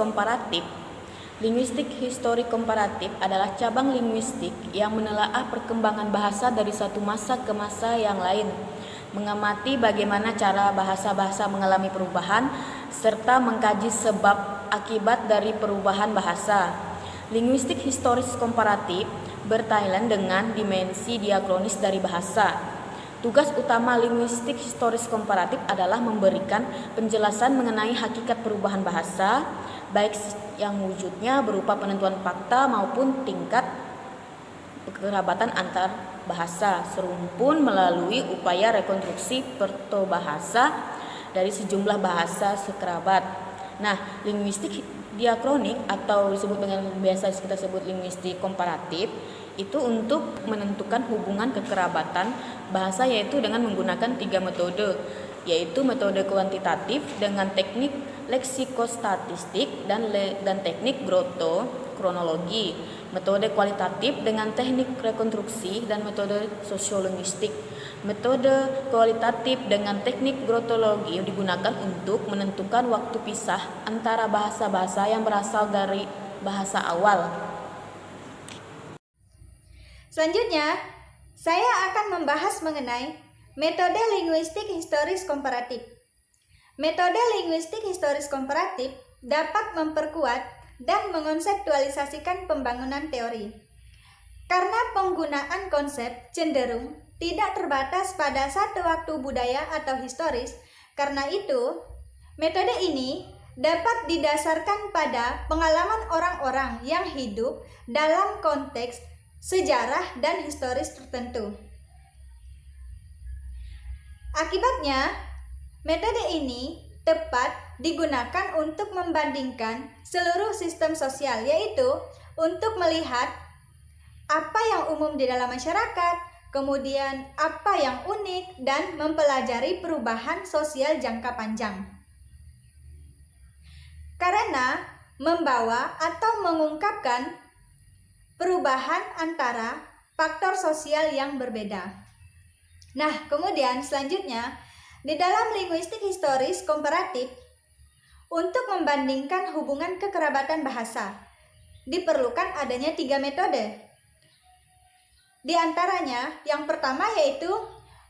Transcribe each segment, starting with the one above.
komparatif. Linguistik histori komparatif adalah cabang linguistik yang menelaah perkembangan bahasa dari satu masa ke masa yang lain, mengamati bagaimana cara bahasa-bahasa mengalami perubahan, serta mengkaji sebab akibat dari perubahan bahasa. Linguistik historis komparatif berkaitan dengan dimensi diakronis dari bahasa. Tugas utama linguistik historis komparatif adalah memberikan penjelasan mengenai hakikat perubahan bahasa, baik yang wujudnya berupa penentuan fakta maupun tingkat kekerabatan antar bahasa, serumpun melalui upaya rekonstruksi pertobahasa dari sejumlah bahasa sekerabat. Nah, linguistik diakronik atau disebut dengan biasa kita sebut linguistik komparatif itu untuk menentukan hubungan kekerabatan bahasa, yaitu dengan menggunakan 3 metode, yaitu metode kuantitatif dengan teknik leksikostatistik dan teknik kronologi, metode kualitatif dengan teknik rekonstruksi dan metode sosiolinguistik. Metode kualitatif dengan teknik grotologi digunakan untuk menentukan waktu pisah antara bahasa-bahasa yang berasal dari bahasa awal. Selanjutnya, saya akan membahas mengenai metode linguistik historis komparatif. Metode linguistik historis komparatif dapat memperkuat dan mengkonseptualisasikan pembangunan teori. Karena penggunaan konsep cenderung tidak terbatas pada satu waktu budaya atau historis, karena itu, metode ini dapat didasarkan pada pengalaman orang-orang yang hidup dalam konteks sejarah dan historis tertentu. Akibatnya, metode ini tepat digunakan untuk membandingkan seluruh sistem sosial, yaitu untuk melihat apa yang umum di dalam masyarakat, kemudian apa yang unik, dan mempelajari perubahan sosial jangka panjang. Karena membawa atau mengungkapkan perubahan antara faktor sosial yang berbeda. Nah, kemudian selanjutnya, di dalam linguistik historis komparatif, untuk membandingkan hubungan kekerabatan bahasa, diperlukan adanya 3 metode. Di antaranya, yang pertama yaitu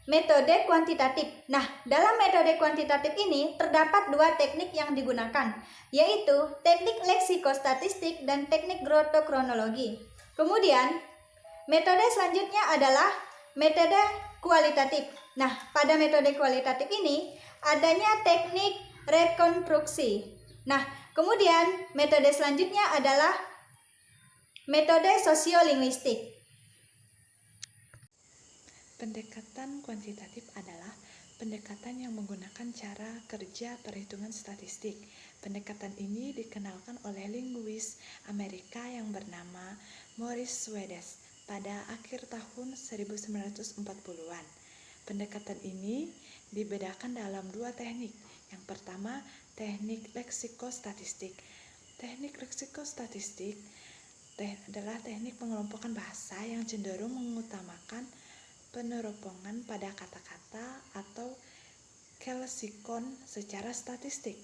metode kuantitatif. Nah, dalam metode kuantitatif ini terdapat 2 teknik yang digunakan, yaitu teknik leksikostatistik dan teknik grotokronologi. Kemudian, metode selanjutnya adalah metode kualitatif. Nah, pada metode kualitatif ini adanya teknik rekonstruksi. Nah, kemudian metode selanjutnya adalah metode sosiolinguistik. Pendekatan kuantitatif adalah pendekatan yang menggunakan cara kerja perhitungan statistik. Pendekatan ini dikenalkan oleh linguis Amerika yang bernama Morris Swedes pada akhir tahun 1940-an. Pendekatan ini dibedakan dalam 2 teknik. Yang pertama, teknik leksikostatistik. Teknik leksikostatistik adalah teknik pengelompokan bahasa yang cenderung mengutamakan peneropongan pada kata-kata atau leksikon secara statistik.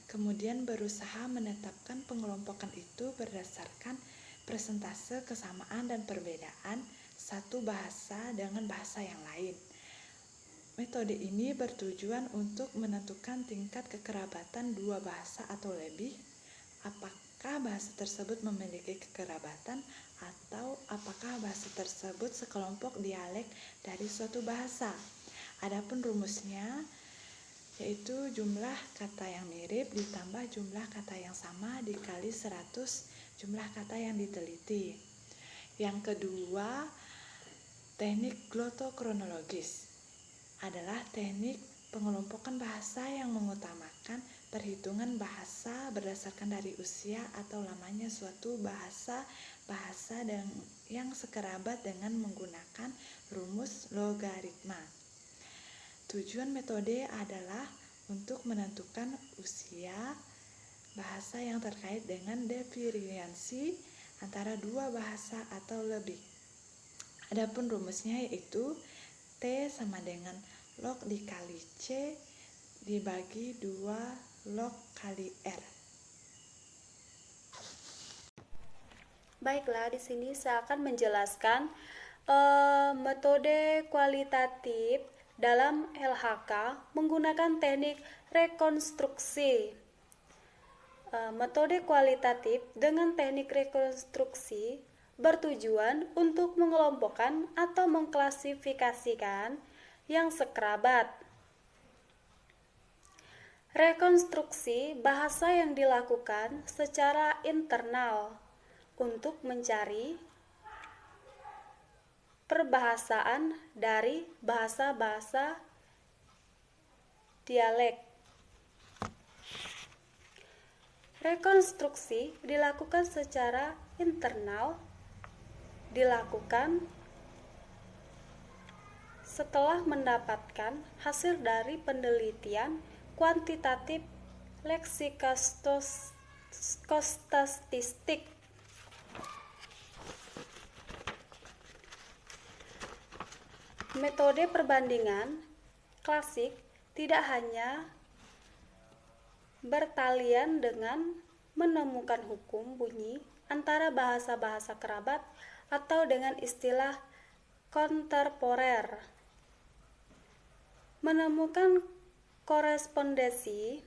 Kemudian berusaha menetapkan pengelompokan itu berdasarkan persentase kesamaan dan perbedaan satu bahasa dengan bahasa yang lain. Metode ini bertujuan untuk menentukan tingkat kekerabatan 2 bahasa atau lebih, apakah bahasa tersebut memiliki kekerabatan atau apakah bahasa tersebut sekelompok dialek dari suatu bahasa. Adapun rumusnya yaitu jumlah kata yang mirip ditambah jumlah kata yang sama dikali 100 jumlah kata yang diteliti. Yang kedua, teknik glotokronologis adalah teknik pengelompokan bahasa yang mengutamakan perhitungan bahasa berdasarkan dari usia atau lamanya suatu bahasa yang sekerabat dengan menggunakan rumus logaritma. Tujuan metode adalah untuk menentukan usia bahasa yang terkait dengan diferensiasi antara 2 bahasa atau lebih. Adapun rumusnya yaitu T sama dengan log dikali C dibagi 2 log kali R. Baiklah, di sini saya akan menjelaskan metode kualitatif dalam LHK menggunakan teknik rekonstruksi. Metode kualitatif dengan teknik rekonstruksi bertujuan untuk mengelompokkan atau mengklasifikasikan yang sekerabat. Rekonstruksi bahasa yang dilakukan secara internal untuk mencari perbahasaan dari bahasa-bahasa dialek. Rekonstruksi dilakukan secara internal, dilakukan setelah mendapatkan hasil dari penelitian kuantitatif leksikostatistik. Metode perbandingan klasik tidak hanya bertalian dengan menemukan hukum bunyi antara bahasa-bahasa kerabat atau dengan istilah kontemporer. Menemukan korespondensi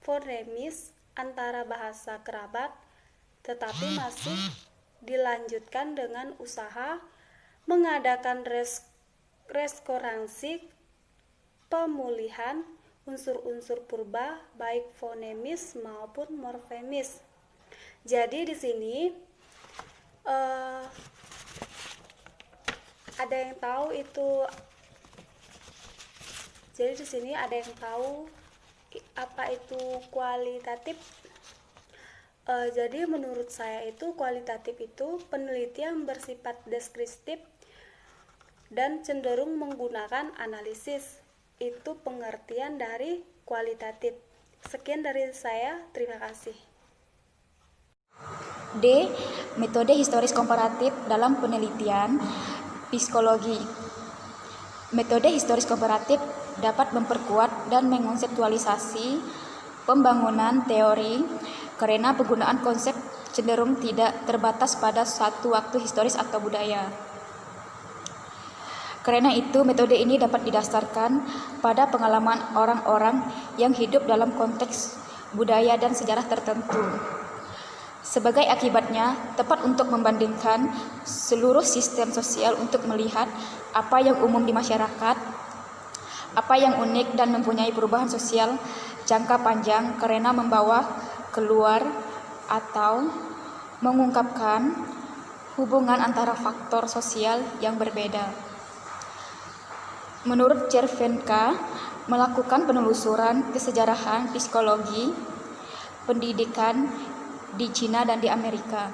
fonemis antara bahasa kerabat, tetapi masih dilanjutkan dengan usaha mengadakan restoransi pemulihan unsur-unsur purba baik fonemis maupun morfemis. Jadi di sini ada yang tahu itu. Jadi di sini ada yang tahu apa itu kualitatif? Jadi menurut saya itu kualitatif itu penelitian bersifat deskriptif dan cenderung menggunakan analisis. Itu pengertian dari kualitatif. Sekian dari saya, terima kasih. D. Metode historis komparatif dalam penelitian psikologi. Metode historis komparatif dapat memperkuat dan mengkonseptualisasi pembangunan teori karena penggunaan konsep cenderung tidak terbatas pada suatu waktu historis atau budaya. Karena itu, metode ini dapat didasarkan pada pengalaman orang-orang yang hidup dalam konteks budaya dan sejarah tertentu. Sebagai akibatnya, tepat untuk membandingkan seluruh sistem sosial untuk melihat apa yang umum di masyarakat, apa yang unik dan mempunyai perubahan sosial jangka panjang karena membawa keluar atau mengungkapkan hubungan antara faktor sosial yang berbeda. Menurut Cervenka, melakukan penelusuran kesejarahan psikologi pendidikan di Cina dan di Amerika.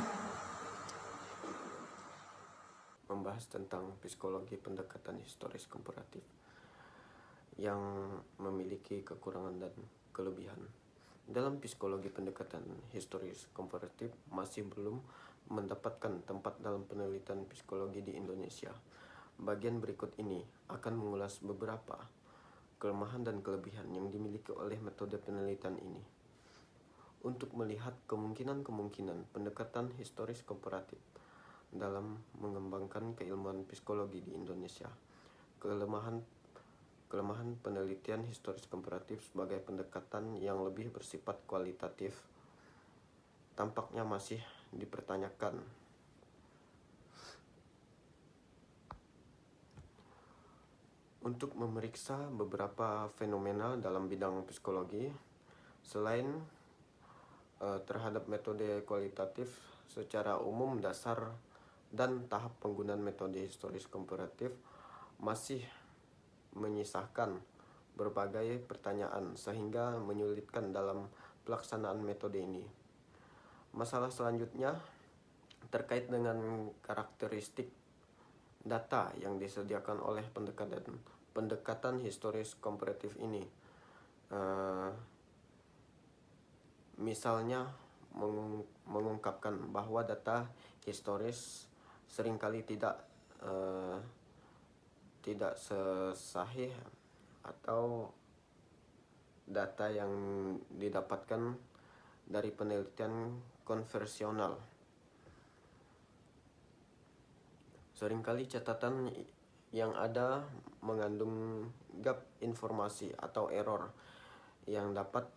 Membahas tentang psikologi pendekatan historis komparatif yang memiliki kekurangan dan kelebihan. Dalam psikologi pendekatan historis komparatif masih belum mendapatkan tempat dalam penelitian psikologi di Indonesia. Bagian berikut ini akan mengulas beberapa kelemahan dan kelebihan yang dimiliki oleh metode penelitian ini. Untuk melihat kemungkinan-kemungkinan pendekatan historis komparatif dalam mengembangkan keilmuan psikologi di Indonesia. Kelemahan penelitian historis komparatif sebagai pendekatan yang lebih bersifat kualitatif tampaknya masih dipertanyakan. Untuk memeriksa beberapa fenomena dalam bidang psikologi, selain terhadap metode kualitatif secara umum, dasar dan tahap penggunaan metode historis komparatif masih menyisakan berbagai pertanyaan sehingga menyulitkan dalam pelaksanaan metode ini. Masalah selanjutnya terkait dengan karakteristik data yang disediakan oleh pendekatan historis komparatif ini. Misalnya mengungkapkan bahwa data historis seringkali tidak sesahih atau data yang didapatkan dari penelitian konvensional. Seringkali catatan yang ada mengandung gap informasi atau error yang dapat